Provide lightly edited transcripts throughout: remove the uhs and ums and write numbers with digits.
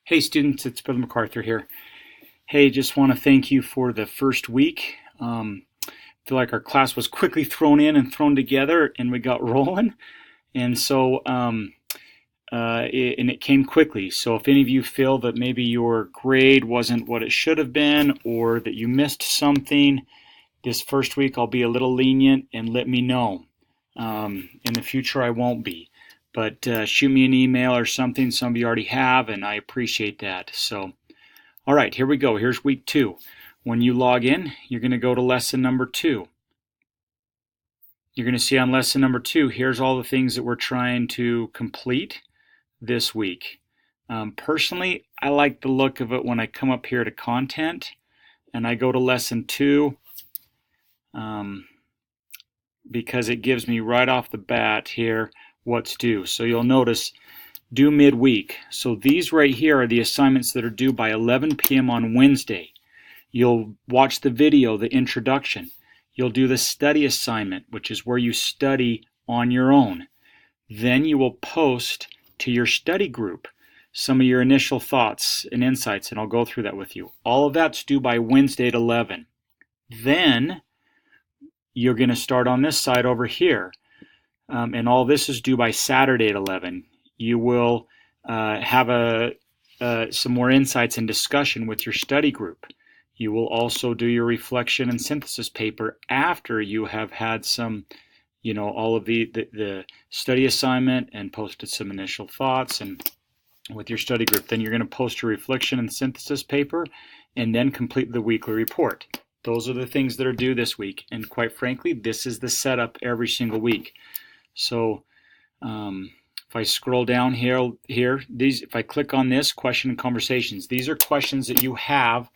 Hey students, it's Brother MacArthur here. Hey, just want to thank you for the first week. Feel like our class was quickly thrown in and thrown together and we got rolling. And so, it came quickly. So if any of you feel that maybe your grade wasn't what it should have been or that you missed something, this first week I'll be a little lenient and let me know. In the future I won't be. But shoot me an email or something. Some of you already have, and I appreciate that. So, all right, here we go. Here's week 2. When you log in, you're going to go to lesson number 2. You're going to see on lesson number 2, here's all the things that we're trying to complete this week. Personally, I like the look of it when I come up here to content and I go to lesson 2 because it gives me right off the bat here what's due. So you'll notice due midweek. So these right here are the assignments that are due by 11 p.m. on Wednesday. You'll watch the video, the introduction. You'll do the study assignment, which is where you study on your own. Then you will post to your study group some of your initial thoughts and insights, and I'll go through that with you. All of that's due by Wednesday at 11. Then you're going to start on this side over here. And all this is due by Saturday at 11. You will have some more insights and discussion with your study group. You will also do your reflection and synthesis paper after you have had some, all of the study assignment and posted some initial thoughts and with your study group. Then you're going to post your reflection and synthesis paper and then complete the weekly report. Those are the things that are due this week. And quite frankly, this is the setup every single week. So if I scroll down here, if I click on this, question and conversations, these are questions that you have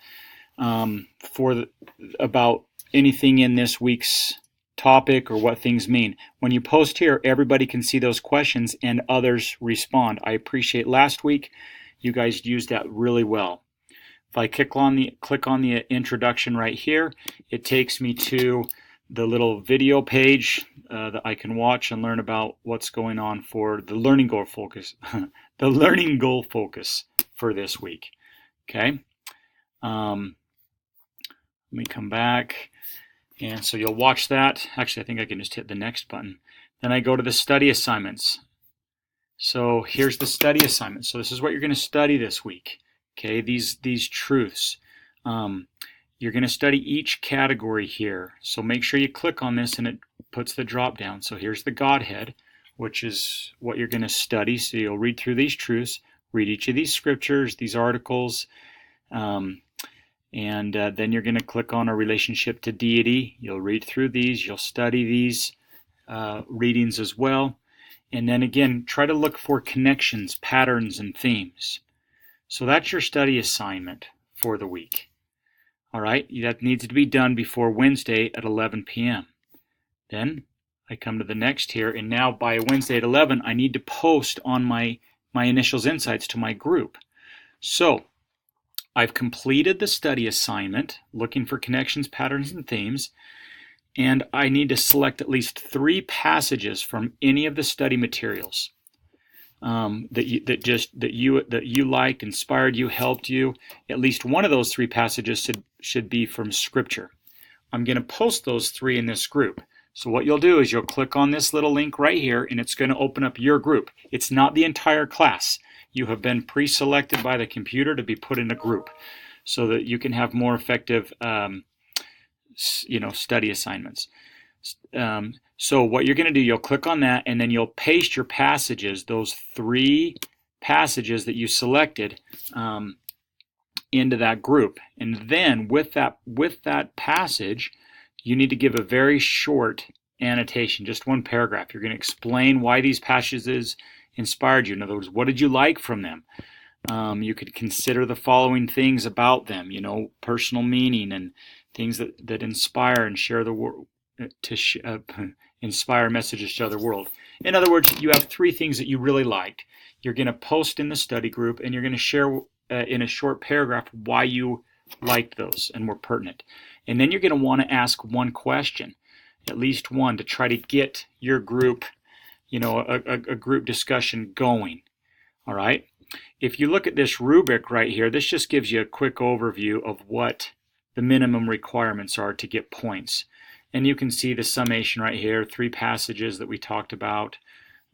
about anything in this week's topic or what things mean. When you post here, everybody can see those questions and others respond. I appreciate last week. You guys used that really well. If I click on the introduction right here, it takes me to the little video page that I can watch and learn about what's going on for the learning goal focus, the learning goal focus for this week. Okay. Let me come back. And so you'll watch that. Actually, I think I can just hit the next button. Then I go to the study assignments. So here's the study assignment. So this is what you're going to study this week. Okay, these truths. You're going to study each category here. So make sure you click on this and it puts the drop down. So here's the Godhead, which is what you're going to study. So you'll read through these truths, read each of these scriptures, these articles, and then you're going to click on a relationship to deity. You'll read through these. You'll study these readings as well. And then again, try to look for connections, patterns, and themes. So that's your study assignment for the week. All right, that needs to be done before Wednesday at 11 p.m. Then I come to the next here, and now by Wednesday at 11, I need to post on my initials insights to my group. So I've completed the study assignment, looking for connections, patterns, and themes, and I need to select at least 3 passages from any of the study materials that you liked, inspired you, helped you. At least one of those 3 passages should be from Scripture. I'm going to post those 3 in this group. So what you'll do is you'll click on this little link right here, and it's going to open up your group. It's not the entire class. You have been pre-selected by the computer to be put in a group so that you can have more effective study assignments. So what you're going to do, you'll click on that and then you'll paste your passages, those 3 passages that you selected, into that group. And then with that passage, you need to give a very short annotation, just 1 paragraph. You're going to explain why these passages inspired you. In other words, what did you like from them? You could consider the following things about them, personal meaning and things that inspire and share the world, inspire messages to the world. In other words, you have 3 things that you really liked. You're going to post in the study group, and you're going to share in a short paragraph why you liked those and were pertinent. And then you're going to want to ask 1 question, at least 1, to try to get your group, a group discussion going. All right. if you look at this rubric right here, this just gives you a quick overview of what the minimum requirements are to get points. And you can see the summation right here, 3 passages that we talked about,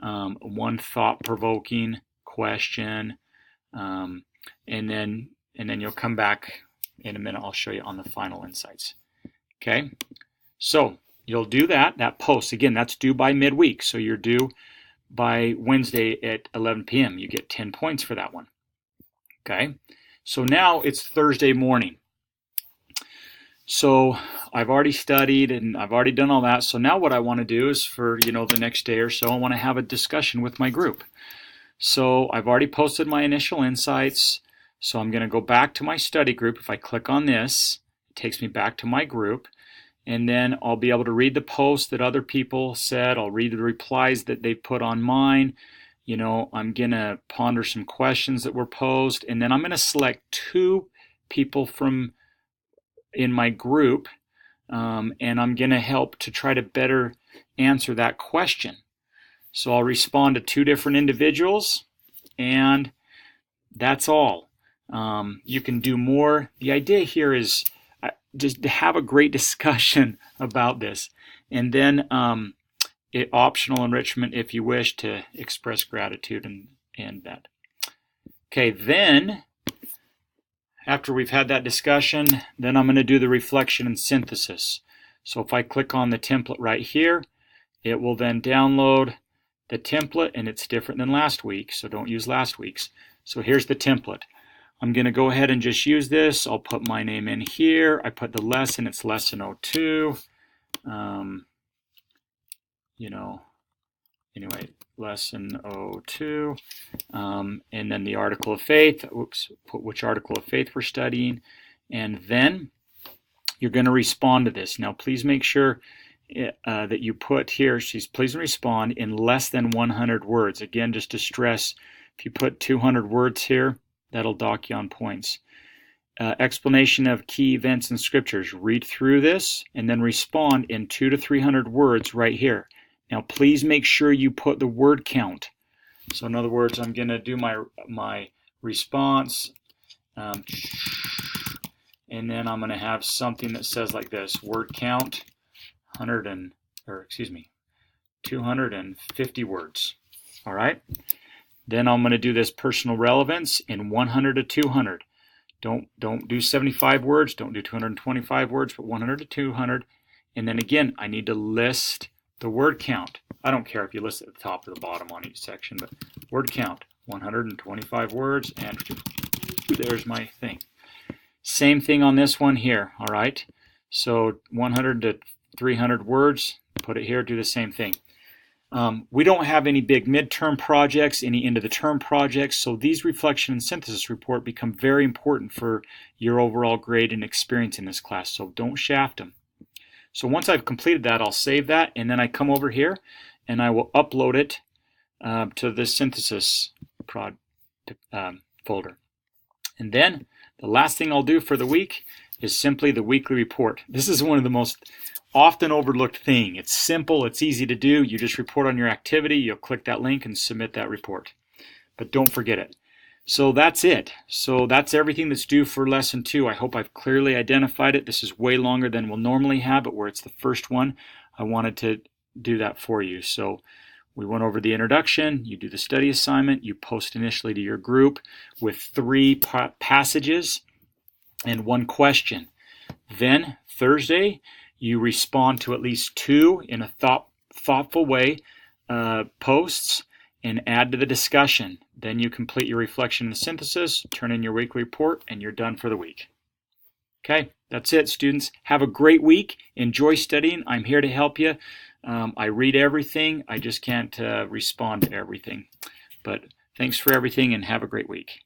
1 thought-provoking question, and then you'll come back in a minute. I'll show you on the final insights. Okay, so you'll do that post. Again, that's due by midweek, so you're due by Wednesday at 11 p.m. You get 10 points for that one. Okay, so now it's Thursday morning. So I've already studied and I've already done all that. So now what I want to do is for, the next day or so, I want to have a discussion with my group. So I've already posted my initial insights. So I'm going to go back to my study group. If I click on this, it takes me back to my group. And then I'll be able to read the posts that other people said. I'll read the replies that they put on mine. I'm going to ponder some questions that were posed. And then I'm going to select 2 people from in my group, and I'm going to help to try to better answer that question. So I'll respond to 2 different individuals, and that's all. You can do more. The idea here is just to have a great discussion about this, and then optional enrichment if you wish to express gratitude and that. Okay, then after we've had that discussion, then I'm going to do the reflection and synthesis. So if I click on the template right here, it will then download the template, and it's different than last week, so don't use last week's. So here's the template. I'm going to go ahead and just use this. I'll put my name in here. I put the lesson. It's lesson 02. Anyway, lesson 02. And then the article of faith. Put which article of faith we're studying. And then you're going to respond to this. Now, please make sure that you put here, please respond in less than 100 words. Again, just to stress, if you put 200 words here, that'll dock you on points. Explanation of key events in scriptures. Read through this and then respond in 200 to 300 words right here. Now, please make sure you put the word count. So in other words, I'm going to do my response, and then I'm going to have something that says like this: word count, 250 words. All right. Then I'm going to do this personal relevance in 100 to 200. Don't do 75 words. Don't do 225 words, but 100 to 200. And then again, I need to list the word count. I don't care if you list it at the top or the bottom on each section, but word count, 125 words, and there's my thing. Same thing on this one here, all right? So 100 to 300 words, put it here, do the same thing. We don't have any big midterm projects, any end of the term projects, so these reflection and synthesis report become very important for your overall grade and experience in this class, so don't shaft them. So once I've completed that, I'll save that, and then I come over here and I will upload it to the synthesis folder. And then the last thing I'll do for the week is simply the weekly report. This is one of the most often overlooked thing. It's simple, it's easy to do. You just report on your activity, you'll click that link and submit that report. But don't forget it. So that's it. So that's everything that's due for lesson 2. I hope I've clearly identified it. This is way longer than we'll normally have, but where it's the first one, I wanted to do that for you. So we went over the introduction, you do the study assignment, you post initially to your group with 3 passages and 1 question. Then Thursday, you respond to at least 2 in a thoughtful way posts and add to the discussion. Then you complete your reflection and synthesis, turn in your weekly report, and you're done for the week. Okay, that's it, students. Have a great week. Enjoy studying. I'm here to help you. I read everything. I just can't respond to everything. But thanks for everything, and have a great week.